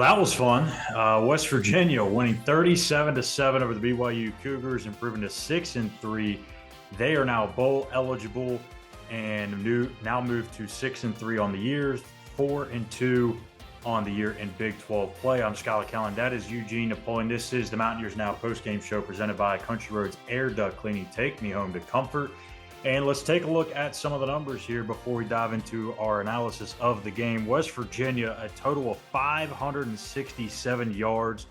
That was fun. West Virginia winning 37-7 over the BYU Cougars, improving to 6-3. They are now bowl eligible and now moved to 6-3 on the years, 4-2 on the year in Big 12 play. I'm Schuyler Callihan. That is Eugene, Napoleon. This is the Mountaineers Now postgame show presented by Country Roads Air Duct Cleaning. Take me home to comfort. And let's take a look at some of the numbers here before we dive into our analysis of the game. West Virginia, a total of 567 yards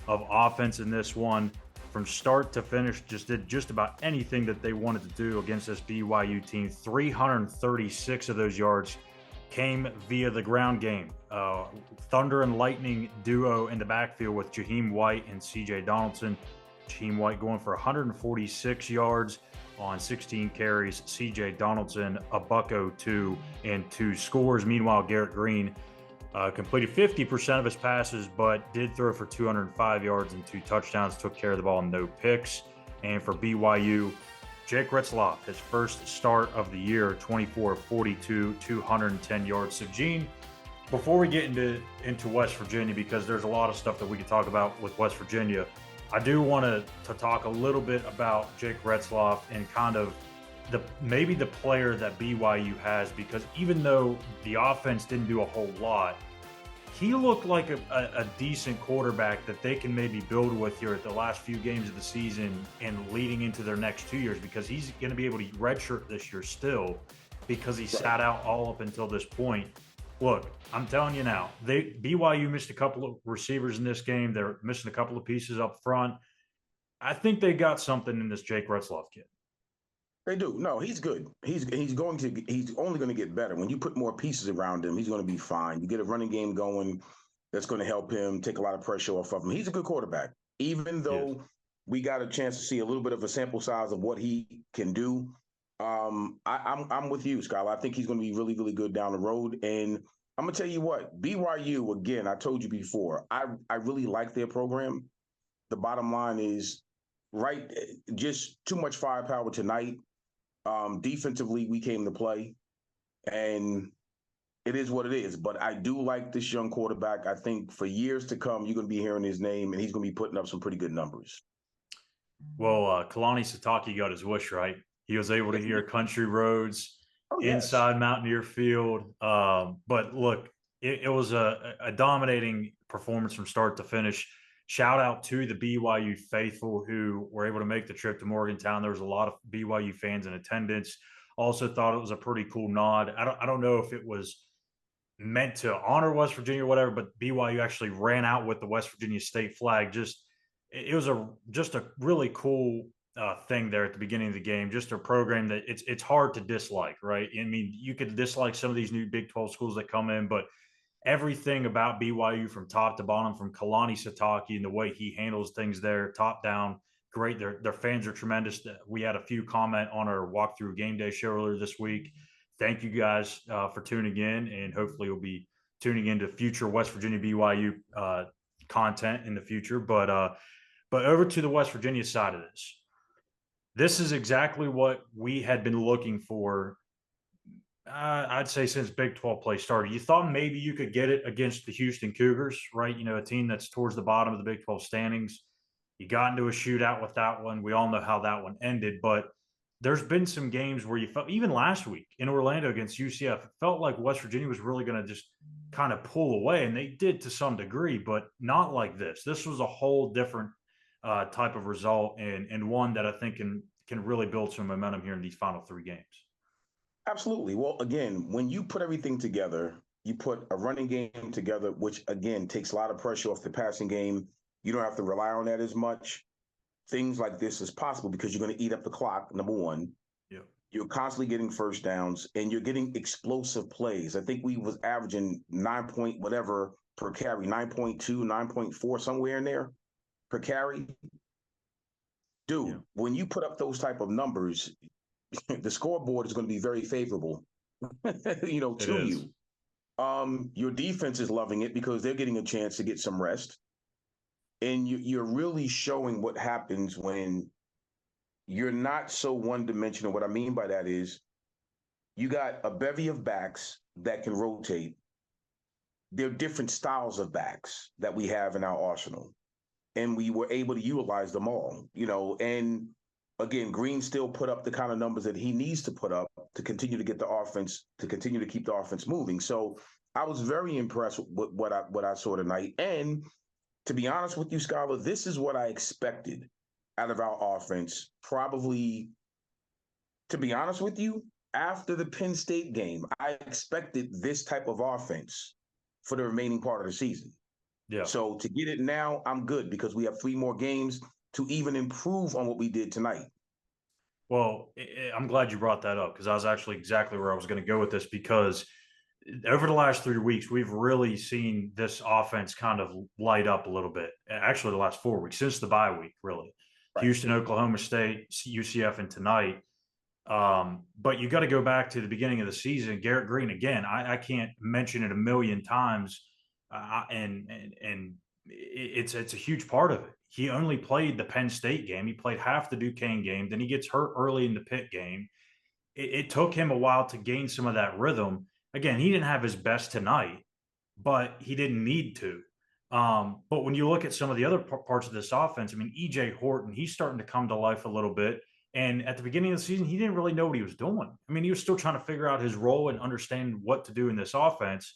of offense in this one. From start to finish, just did just about anything that they wanted to do against this BYU team. 336 of those yards came via the ground game. Thunder and lightning duo in the backfield with Jahiem White and CJ Donaldson. Jahiem White going for 146 yards on 16 carries. CJ Donaldson, a $102 and 2 scores. Meanwhile, Garrett Greene completed 50% of his passes, but did throw for 205 yards and 2 touchdowns, took care of the ball, no picks. And for BYU, Jake Retzlaff, his first start of the year, 24 of 42, 210 yards. So, Gene, before we get into West Virginia, because there's a lot of stuff that we could talk about with West Virginia, I do want to talk a little bit about Jake Retzlaff and kind of maybe the player that BYU has, because even though the offense didn't do a whole lot, he looked like a decent quarterback that they can maybe build with here at the last few games of the season and leading into their next 2 years, because he's going to be able to redshirt this year still because he sat out all up until this point. Look, I'm telling you now, BYU missed a couple of receivers in this game. They're missing a couple of pieces up front. I think they got something in this Jake Retzlaff kid. They do. No, he's good. He's only going to get better. When you put more pieces around him, he's going to be fine. You get a running game going that's going to help him take a lot of pressure off of him. He's a good quarterback. Even though we got a chance to see a little bit of a sample size of what he can do, I'm with you, Schuyler. I think he's going to be really, really good down the road. And I'm going to tell you what, BYU, again, I told you before, I really like their program. The bottom line is, just too much firepower tonight. Defensively, we came to play, and it is what it is. But I do like this young quarterback. I think for years to come, you're going to be hearing his name, and he's going to be putting up some pretty good numbers. Well, Kalani Sitake got his wish, right? He was able to hear Country Roads inside Mountaineer Field. But look, it was a dominating performance from start to finish. Shout out to the BYU faithful who were able to make the trip to Morgantown. There was a lot of BYU fans in attendance. Also thought it was a pretty cool nod. I don't know if it was meant to honor West Virginia or whatever, but BYU actually ran out with the West Virginia state flag. It was just a really cool thing there at the beginning of the game. Just a program that it's hard to dislike, right? I mean, you could dislike some of these new Big 12 schools that come in, but everything about BYU from top to bottom, from Kalani Sitake and the way he handles things there, top down, great. Their fans are tremendous. We had a few comment on our walkthrough game day show earlier this week. Thank you guys for tuning in, and hopefully you'll be tuning into future West Virginia BYU content in the future. But over to the West Virginia side of this. This is exactly what we had been looking for, I'd say, since Big 12 play started. You thought maybe you could get it against the Houston Cougars, right? You know, a team that's towards the bottom of the Big 12 standings. You got into a shootout with that one. We all know how that one ended. But there's been some games where you felt, even last week in Orlando against UCF, it felt like West Virginia was really going to just kind of pull away, and they did to some degree, but not like this. This was a whole different type of result, and one that I think can really build some momentum here in these final 3 games. Absolutely. Well, again, when you put everything together, you put a running game together, which, again, takes a lot of pressure off the passing game. You don't have to rely on that as much. Things like this is possible because you're going to eat up the clock, number one. Yeah. You're constantly getting first downs, and you're getting explosive plays. I think we was averaging 9 point whatever per carry, 9.2, 9.4, somewhere in there per carry. Dude, when you put up those type of numbers, the scoreboard is going to be very favorable, to you. Your defense is loving it because they're getting a chance to get some rest. And you're really showing what happens when you're not so one-dimensional. What I mean by that is you got a bevy of backs that can rotate. there are different styles of backs that we have in our arsenal, and we were able to utilize them all. And again, Green still put up the kind of numbers that he needs to put up to continue to get the offense, to continue to keep the offense moving. So I was very impressed with what I saw tonight. And to be honest with you, Schuyler, this is what I expected out of our offense. Probably, to be honest with you, after the Penn State game, I expected this type of offense for the remaining part of the season. Yeah. So to get it now, I'm good because we have 3 more games to even improve on what we did tonight. Well, I'm glad you brought that up because I was actually exactly where I was going to go with this, because over the last 3 weeks, we've really seen this offense kind of light up a little bit. Actually, the last 4 weeks since the bye week, really. Right. Houston, Oklahoma State, UCF, and tonight. But you got to go back to the beginning of the season. Garrett Greene, again, I can't mention it a million times, and it's a huge part of it. He only played the Penn State game. He played half the Duquesne game. Then he gets hurt early in the Pitt game. It took him a while to gain some of that rhythm. Again, he didn't have his best tonight, but he didn't need to. But when you look at some of the other parts of this offense, I mean, EJ Horton, he's starting to come to life a little bit. And at the beginning of the season, he didn't really know what he was doing. I mean, he was still trying to figure out his role and understand what to do in this offense.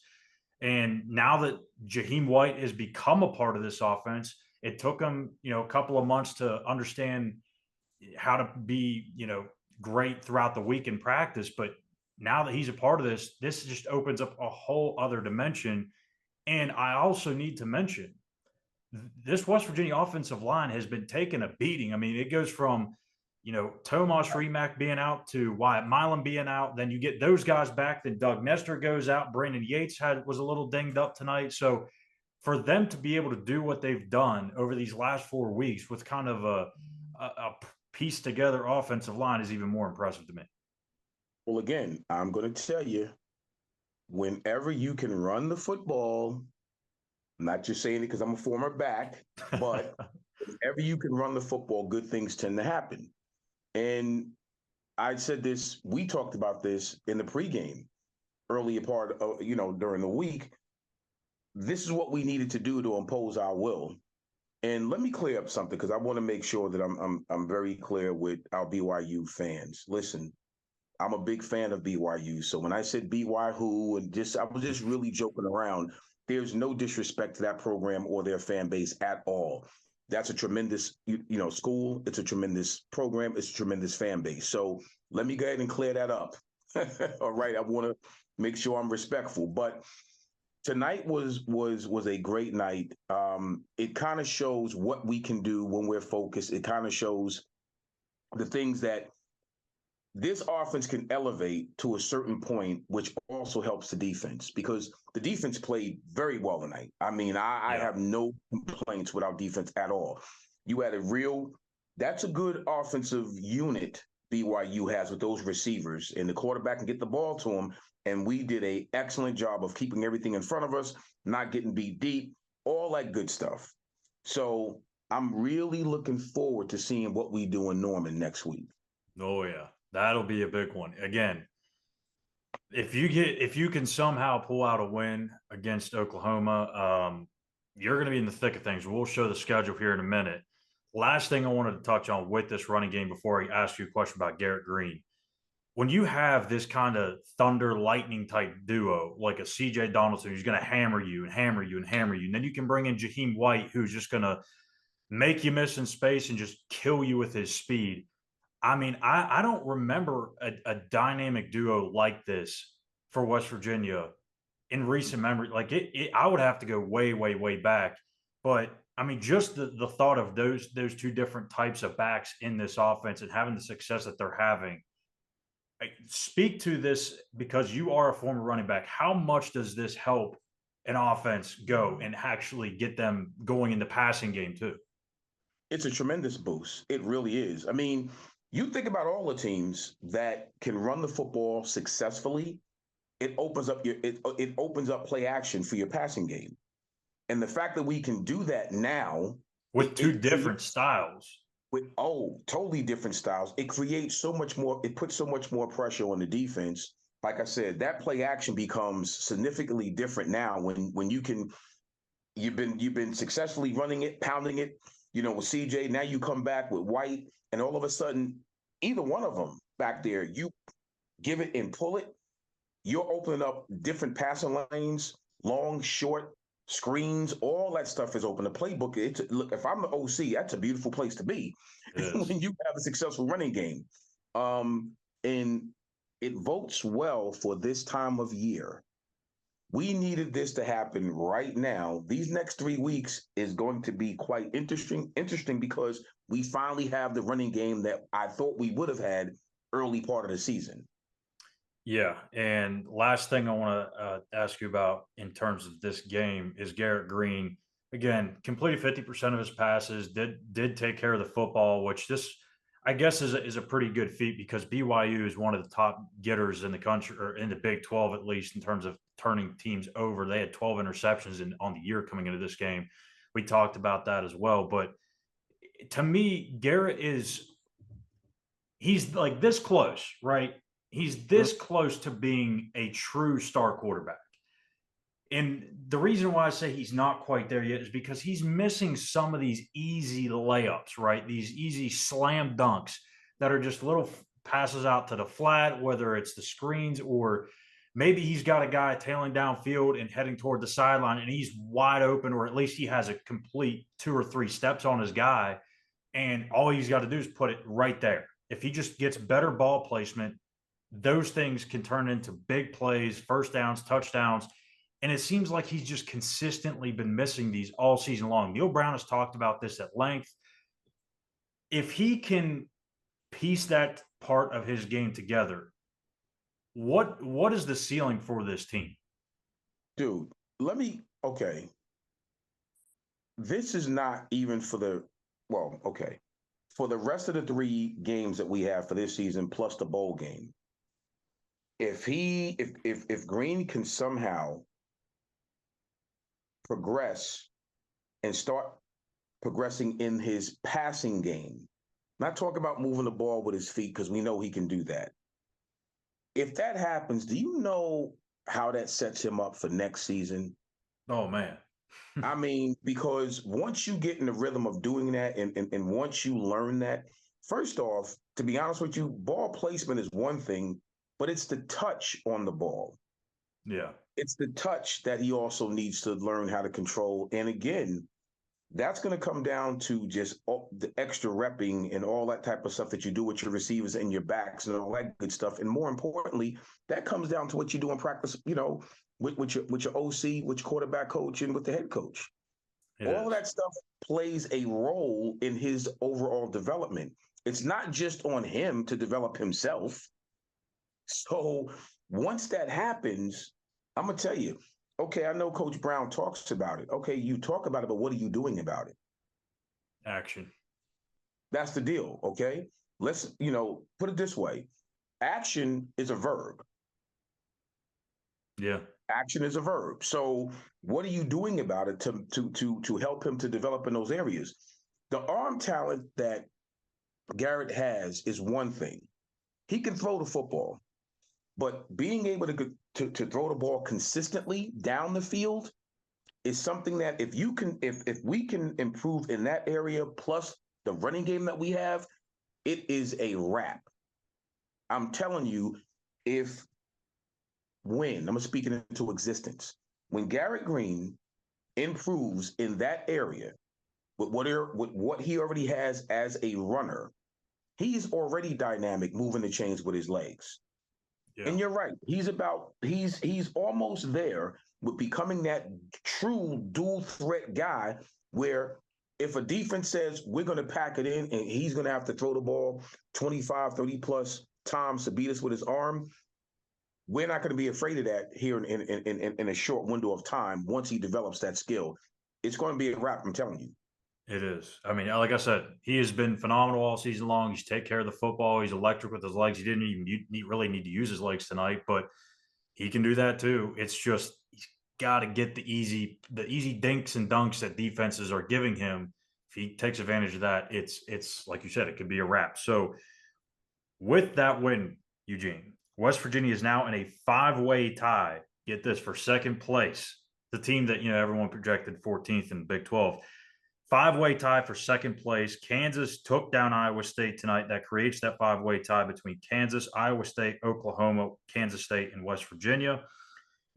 And now that Jahiem White has become a part of this offense, it took him, a couple of months to understand how to be, great throughout the week in practice. But now that he's a part of this just opens up a whole other dimension. And I also need to mention this West Virginia offensive line has been taking a beating. I mean, it goes from, Tomas Remack being out to Wyatt Milan being out. Then you get those guys back. Then Doug Nestor goes out. Brandon Yates was a little dinged up tonight. So for them to be able to do what they've done over these last 4 weeks with kind of a pieced together offensive line is even more impressive to me. Well, again, I'm going to tell you, whenever you can run the football, I'm not just saying it because I'm a former back, but whenever you can run the football, good things tend to happen. And I said this, we talked about this in the pregame earlier part of, during the week. This is what we needed to do to impose our will. And let me clear up something because I want to make sure that I'm very clear with our BYU fans. Listen, I'm a big fan of BYU. So when I said BYU and I was just really joking around. There's no disrespect to that program or their fan base at all. That's a tremendous, school. It's a tremendous program. It's a tremendous fan base. So let me go ahead and clear that up. All right. I want to make sure I'm respectful. But tonight was a great night. It kind of shows what we can do when we're focused. It kind of shows the things that this offense can elevate to a certain point, which also helps the defense because the defense played very well tonight. I mean, I have no complaints with our defense at all. You had that's a good offensive unit BYU has with those receivers, and the quarterback can get the ball to them. And we did an excellent job of keeping everything in front of us, not getting beat deep, all that good stuff. So I'm really looking forward to seeing what we do in Norman next week. Oh, yeah. That'll be a big one. Again, if you can somehow pull out a win against Oklahoma, you're going to be in the thick of things. We'll show the schedule here in a minute. Last thing I wanted to touch on with this running game before I ask you a question about Garrett Greene. When you have this kind of thunder lightning type duo, like a CJ Donaldson, who's going to hammer you and hammer you and hammer you, and then you can bring in Jahiem White, who's just going to make you miss in space and just kill you with his speed. I mean, I don't remember a dynamic duo like this for West Virginia in recent memory. Like I would have to go way, way, way back. But I mean, just the thought of those two different types of backs in this offense and having the success that they're having. Speak to this because you are a former running back. How much does this help an offense go and actually get them going in the passing game too? It's a tremendous boost. It really is. I mean, you think about all the teams that can run the football successfully. It opens up it opens up play action for your passing game, and the fact that we can do that now with two different styles, with totally different styles, it creates so much more. It puts so much more pressure on the defense like I said, that play action becomes significantly different now when you've been successfully running it, pounding it, with CJ. Now you come back with White, and all of a sudden, either one of them back there, you give it and pull it, you're opening up different passing lanes, long, short, screens, all that stuff is open. The playbook, look, if I'm the OC, that's a beautiful place to be It is. when you have a successful running game. And it votes well for this time of year. We needed this to happen right now. These next 3 weeks is going to be quite interesting because we finally have the running game that I thought we would have had early part of the season. Yeah, and last thing I want to ask you about in terms of this game is Garrett Greene. Again, completed 50% of his passes, did take care of the football, which this I guess is a pretty good feat because BYU is one of the top getters in the country, or in the Big 12 at least, in terms of turning teams over. They had 12 interceptions on the year coming into this game. We talked about that as well, but to me, Garrett he's like this close, right? He's this close to being a true star quarterback. And the reason why I say he's not quite there yet is because he's missing some of these easy layups, right? These easy slam dunks that are just little passes out to the flat, whether it's the screens or maybe he's got a guy tailing downfield and heading toward the sideline and he's wide open, or at least he has a complete 2 or 3 steps on his guy. And all he's got to do is put it right there. If he just gets better ball placement, those things can turn into big plays, first downs, touchdowns. And it seems like he's just consistently been missing these all season long. Neil Brown has talked about this at length. If he can piece that part of his game together, what is the ceiling for this team? Dude, okay. This is not even for for the rest of the 3 games that we have for this season, plus the bowl game. If Greene can somehow progress and start progressing in his passing game, not talk about moving the ball with his feet because we know he can do that. If that happens, do you know how that sets him up for next season? Oh, man. I mean, because once you get in the rhythm of doing that and once you learn that, first off, to be honest with you, ball placement is one thing, but it's the touch on the ball. Yeah. It's the touch that he also needs to learn how to control. And again, that's going to come down to just the extra repping and all that type of stuff that you do with your receivers and your backs and all that good stuff. And more importantly, that comes down to what you do in practice, with your OC, with your quarterback coach, and with the head coach. All of that stuff plays a role in his overall development. It's not just on him to develop himself. So once that happens, I'm going to tell you, okay, I know Coach Brown talks about it. Okay, you talk about it, but what are you doing about it? Action. That's the deal, okay? Let's, put it this way. Action is a verb. Yeah. Action is a verb. So what are you doing about it to help him to develop in those areas? The arm talent that Garrett has is one thing. He can throw the football, but being able to throw the ball consistently down the field is something that if we can improve in that area, plus the running game that we have, it is a wrap. I'm telling you, I'm speaking into existence. When Garrett Greene improves in that area with what he already has as a runner, he's already dynamic, moving the chains with his legs. Yeah. And you're right. He's almost there with becoming that true dual threat guy where if a defense says we're going to pack it in and he's going to have to throw the ball 25, 30 plus times to beat us with his arm, we're not going to be afraid of that here in a short window of time. Once he develops that skill, it's going to be a wrap. I'm telling you. It is. I mean, like I said, he has been phenomenal all season long. He's taken care of the football. He's electric with his legs. He didn't even really need to use his legs tonight, but he can do that too. It's just he's got to get the easy dinks and dunks that defenses are giving him. If he takes advantage of that, it's like you said, it could be a wrap. So with that win, Eugene, West Virginia is now in a 5-way tie. Get this, for second place. The team that, everyone projected 14th in the Big 12. 5-way tie for second place. Kansas took down Iowa State tonight. That creates that 5-way tie between Kansas, Iowa State, Oklahoma, Kansas State, and West Virginia.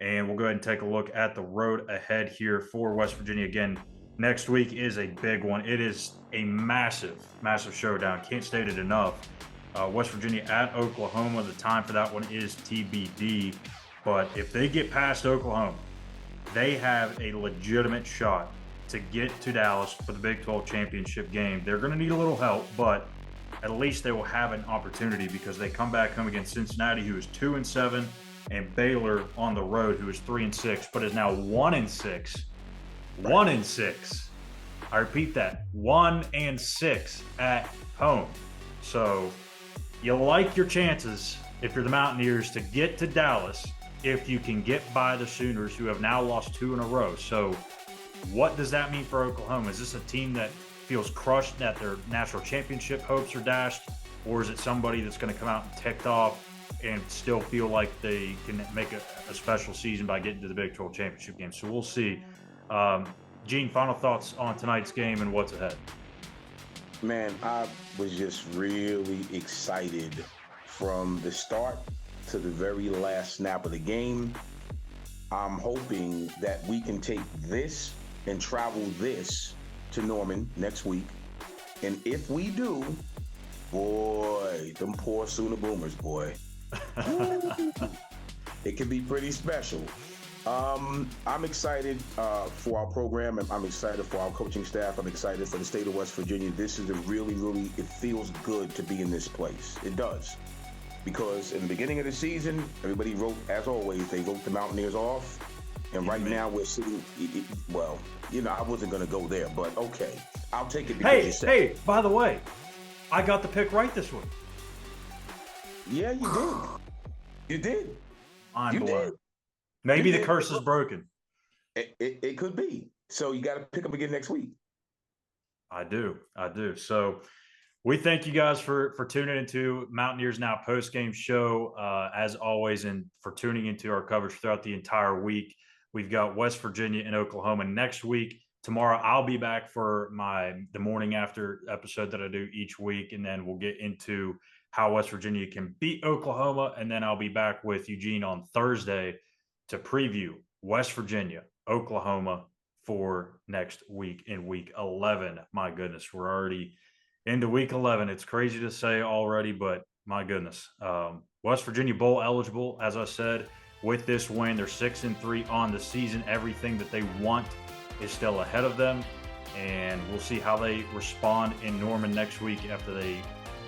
And we'll go ahead and take a look at the road ahead here for West Virginia. Again, next week is a big one. It is a massive, massive showdown. Can't state it enough. West Virginia at Oklahoma. The time for that one is TBD. But if they get past Oklahoma, they have a legitimate shot to get to Dallas for the Big 12 championship game. They're going to need a little help, but at least they will have an opportunity because they come back home against Cincinnati, who is 2-7, and Baylor on the road, who is 3-6, but is now 1-6. 1-6. I repeat that, 1-6 at home. So you like your chances, if you're the Mountaineers, to get to Dallas if you can get by the Sooners, who have now lost 2 in a row. So what does that mean for Oklahoma? Is this a team that feels crushed that their national championship hopes are dashed, or is it somebody that's going to come out and ticked off and still feel like they can make a special season by getting to the Big 12 championship game? So we'll see. Gene, final thoughts on tonight's game and what's ahead? Man, I was just really excited from the start to the very last snap of the game. I'm hoping that we can take this and travel this to Norman next week. And if we do, boy, them poor Sooner Boomers, boy. It can be pretty special. I'm excited for our program, and I'm excited for our coaching staff. I'm excited for the state of West Virginia. This is a really, really, it feels good to be in this place. It does. Because in the beginning of the season, everybody wrote, as always, they wrote the Mountaineers off. And right now we're sitting, well, I wasn't going to go there, but okay. I'll take it because you said. Hey, by the way, I got the pick right this week. Yeah, you did. You did. I'm blown. Maybe the curse is broken. It could be. So you got to pick up again next week. I do. So we thank you guys for tuning into Mountaineers Now post-game show, as always, and for tuning into our coverage throughout the entire week. We've got West Virginia and Oklahoma next week. Tomorrow, I'll be back for the morning after episode that I do each week, and then we'll get into how West Virginia can beat Oklahoma, and then I'll be back with Eugene on Thursday to preview West Virginia, Oklahoma for next week in Week 11. My goodness, we're already into Week 11. It's crazy to say already, but my goodness. West Virginia Bowl eligible, as I said, with this win. They're 6-3 on the season. Everything that they want is still ahead of them, and we'll see how they respond in Norman next week after they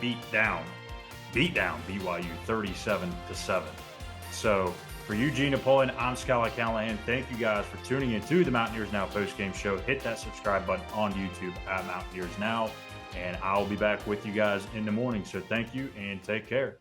beat down BYU 37-7. So for Eugene, Napoleon, I'm Schuyler Callihan. Thank you guys for tuning in to the Mountaineers Now postgame show. Hit that subscribe button on YouTube at Mountaineers Now, and I'll be back with you guys in the morning. So thank you and take care.